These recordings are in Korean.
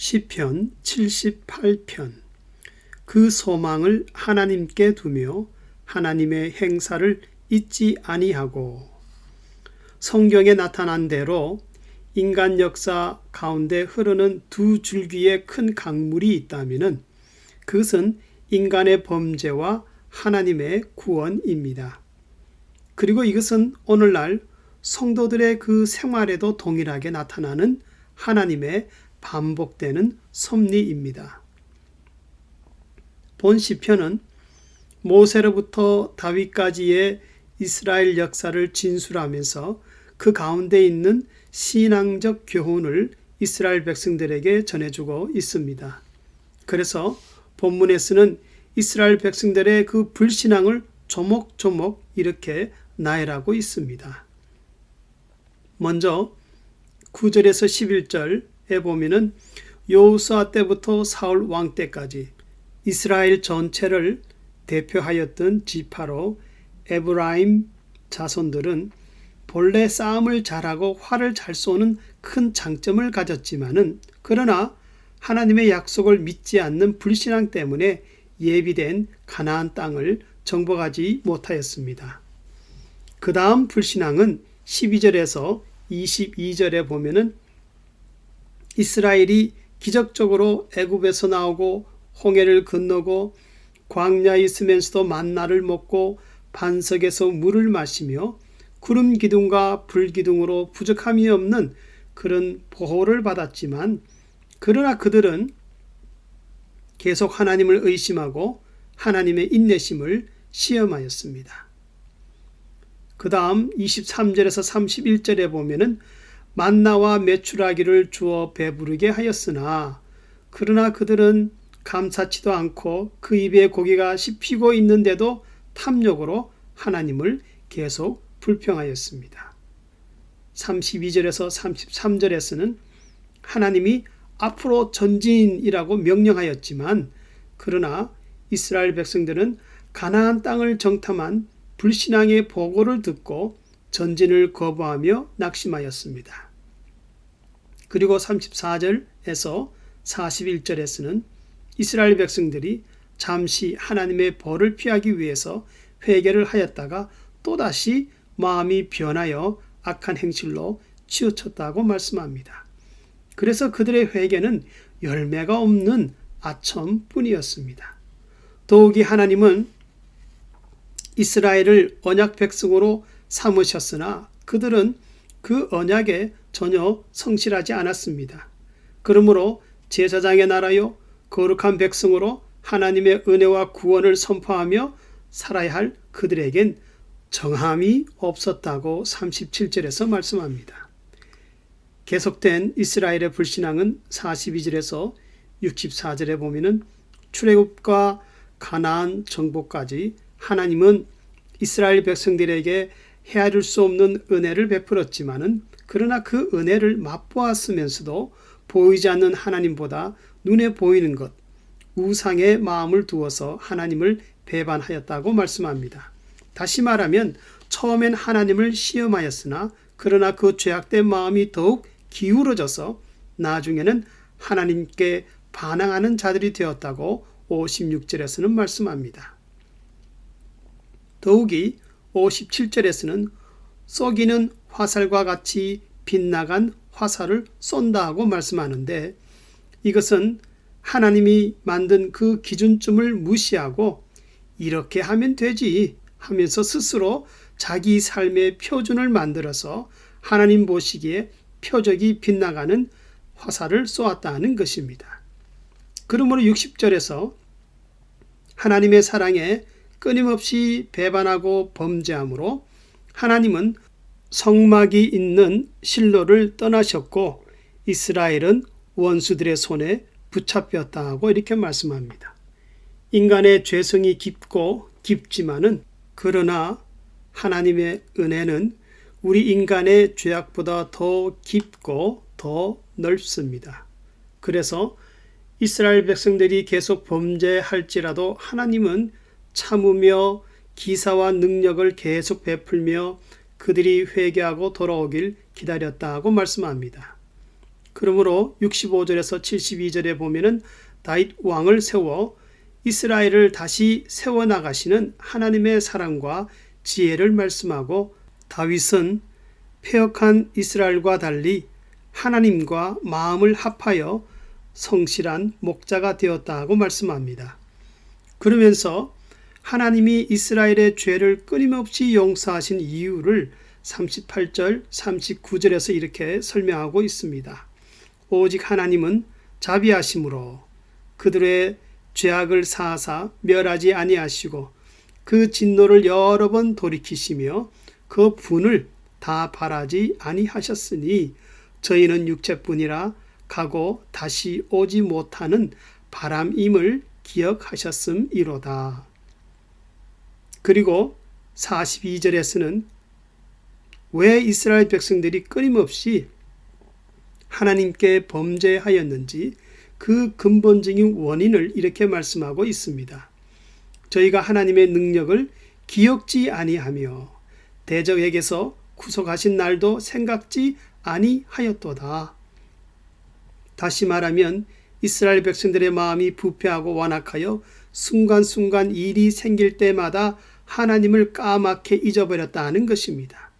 시편 78편. 그 소망을 하나님께 두며 하나님의 행사를 잊지 아니하고. 성경에 나타난 대로 인간 역사 가운데 흐르는 두 줄기의 큰 강물이 있다면 그것은 인간의 범죄와 하나님의 구원입니다. 그리고 이것은 오늘날 성도들의 그 생활에도 동일하게 나타나는 하나님의 반복되는 섭리입니다. 본 시편은 모세로부터 다윗까지의 이스라엘 역사를 진술하면서 그 가운데 있는 신앙적 교훈을 이스라엘 백성들에게 전해주고 있습니다. 그래서 본문에서는 이스라엘 백성들의 그 불신앙을 조목조목 이렇게 나열하고 있습니다. 먼저 9절에서 11절에 보면은 여호수아 때부터 사울 왕 때까지 이스라엘 전체를 대표하였던 지파로 에브라임 자손들은 본래 싸움을 잘하고 활을 잘 쏘는 큰 장점을 가졌지만은 그러나 하나님의 약속을 믿지 않는 불신앙 때문에 예비된 가나안 땅을 정복하지 못하였습니다. 그 다음 불신앙은 12절에서 22절에 보면은 이스라엘이 기적적으로 애굽에서 나오고 홍해를 건너고 광야에 있으면서도 만나를 먹고 반석에서 물을 마시며 구름 기둥과 불 기둥으로 부족함이 없는 그런 보호를 받았지만 그러나 그들은 계속 하나님을 의심하고 하나님의 인내심을 시험하였습니다. 그 다음 23절에서 31절에 보면은 만나와 메추라기를 주어 배부르게 하였으나 그러나 그들은 감사치도 않고 그 입에 고기가 씹히고 있는데도 탐욕으로 하나님을 계속 불평하였습니다. 32절에서 33절에서는 하나님이 앞으로 전진이라고 명령하였지만 그러나 이스라엘 백성들은 가나안 땅을 정탐한 불신앙의 보고를 듣고 전진을 거부하며 낙심하였습니다. 그리고 34절에서 41절에서는 이스라엘 백성들이 잠시 하나님의 벌을 피하기 위해서 회개를 하였다가 또다시 마음이 변하여 악한 행실로 치우쳤다고 말씀합니다. 그래서 그들의 회개는 열매가 없는 아첨뿐이었습니다. 더욱이 하나님은 이스라엘을 언약 백성으로 삼으셨으나 그들은 그 언약에 전혀 성실하지 않았습니다. 그러므로 제사장의 나라요 거룩한 백성으로 하나님의 은혜와 구원을 선포하며 살아야 할 그들에겐 정함이 없었다고 37절에서 말씀합니다. 계속된 이스라엘의 불신앙은 42절에서 64절에 보면은 출애굽과 가나안 정복까지 하나님은 이스라엘 백성들에게 헤아릴 수 없는 은혜를 베풀었지만은 그러나 그 은혜를 맛보았으면서도 보이지 않는 하나님보다 눈에 보이는 것, 우상에 마음을 두어서 하나님을 배반하였다고 말씀합니다. 다시 말하면 처음엔 하나님을 시험하였으나 그러나 그 죄악된 마음이 더욱 기울어져서 나중에는 하나님께 반항하는 자들이 되었다고 56절에서는 말씀합니다. 더욱이 57절에서는 쏘기는 화살과 같이 빗나간 화살을 쏜다 하고 말씀하는데 이것은 하나님이 만든 그 기준점을 무시하고 이렇게 하면 되지 하면서 스스로 자기 삶의 표준을 만들어서 하나님 보시기에 표적이 빗나가는 화살을 쏘았다는 것입니다. 그러므로 60절에서 하나님의 사랑에 끊임없이 배반하고 범죄함으로 하나님은 성막이 있는 실로를 떠나셨고 이스라엘은 원수들의 손에 붙잡혔다 하고 이렇게 말씀합니다. 인간의 죄성이 깊고 깊지만은 그러나 하나님의 은혜는 우리 인간의 죄악보다 더 깊고 더 넓습니다. 그래서 이스라엘 백성들이 계속 범죄할지라도 하나님은 참으며 기사와 능력을 계속 베풀며 그들이 회개하고 돌아오길 기다렸다 하고 말씀합니다. 그러므로 65절에서 72절에 보면은 다윗 왕을 세워 이스라엘을 다시 세워나가시는 하나님의 사랑과 지혜를 말씀하고, 다윗은 패역한 이스라엘과 달리 하나님과 마음을 합하여 성실한 목자가 되었다 하고 말씀합니다. 그러면서 하나님이 이스라엘의 죄를 끊임없이 용서하신 이유를 38절, 39절에서 이렇게 설명하고 있습니다. 오직 하나님은 자비하심으로 그들의 죄악을 사하사 멸하지 아니하시고 그 진노를 여러 번 돌이키시며 그 분을 다 발하지 아니하셨으니 저희는 육체뿐이라 가고 다시 오지 못하는 바람임을 기억하셨음이로다. 그리고 42절에서는 왜 이스라엘 백성들이 끊임없이 하나님께 범죄하였는지 그 근본적인 원인을 이렇게 말씀하고 있습니다. 저희가 하나님의 능력을 기억지 아니하며 대적에게서 구속하신 날도 생각지 아니하였도다. 다시 말하면 이스라엘 백성들의 마음이 부패하고 완악하여 순간순간 일이 생길 때마다 하나님을 까맣게 잊어버렸다는 것입니다.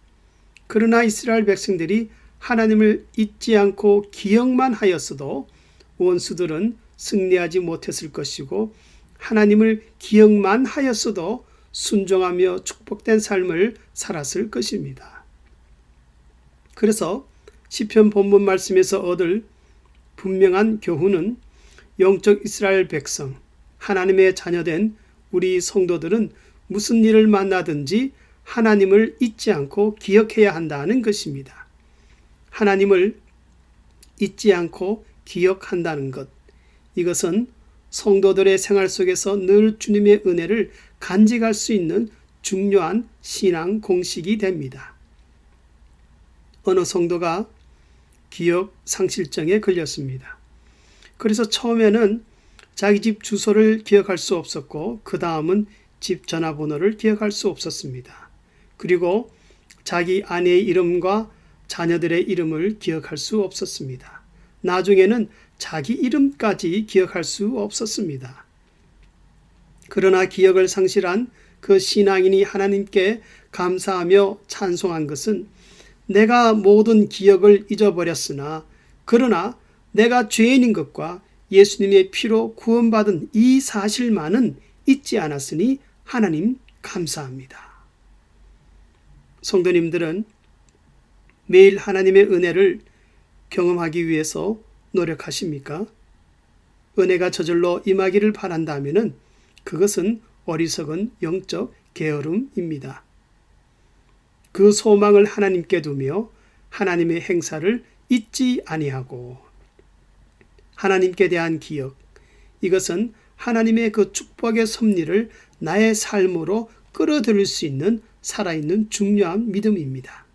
그러나 이스라엘 백성들이 하나님을 잊지 않고 기억만 하였어도 원수들은 승리하지 못했을 것이고, 하나님을 기억만 하였어도 순종하며 축복된 삶을 살았을 것입니다. 그래서 시편 본문 말씀에서 얻을 분명한 교훈은 영적 이스라엘 백성, 하나님의 자녀된 우리 성도들은 무슨 일을 만나든지 하나님을 잊지 않고 기억해야 한다는 것입니다. 하나님을 잊지 않고 기억한다는 것, 이것은 성도들의 생활 속에서 늘 주님의 은혜를 간직할 수 있는 중요한 신앙 공식이 됩니다. 어느 성도가 기억 상실증에 걸렸습니다. 그래서 처음에는 자기 집 주소를 기억할 수 없었고, 그 다음은 집 전화번호를 기억할 수 없었습니다. 그리고 자기 아내의 이름과 자녀들의 이름을 기억할 수 없었습니다. 나중에는 자기 이름까지 기억할 수 없었습니다. 그러나 기억을 상실한 그 신앙인이 하나님께 감사하며 찬송한 것은, 내가 모든 기억을 잊어버렸으나 그러나 내가 죄인인 것과 예수님의 피로 구원받은 이 사실만은 잊지 않았으니 하나님 감사합니다. 성도님들은 매일 하나님의 은혜를 경험하기 위해서 노력하십니까? 은혜가 저절로 임하기를 바란다면 그것은 어리석은 영적 게으름입니다. 그 소망을 하나님께 두며 하나님의 행사를 잊지 아니하고, 하나님께 대한 기억, 이것은 하나님의 그 축복의 섭리를 나의 삶으로 끌어들일 수 있는 살아있는 중요한 믿음입니다.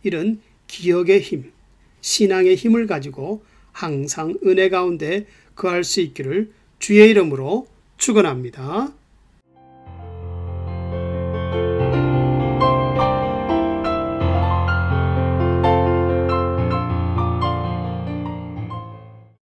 이런 기억의 힘, 신앙의 힘을 가지고 항상 은혜 가운데 거할 수 있기를 주의 이름으로 축원합니다.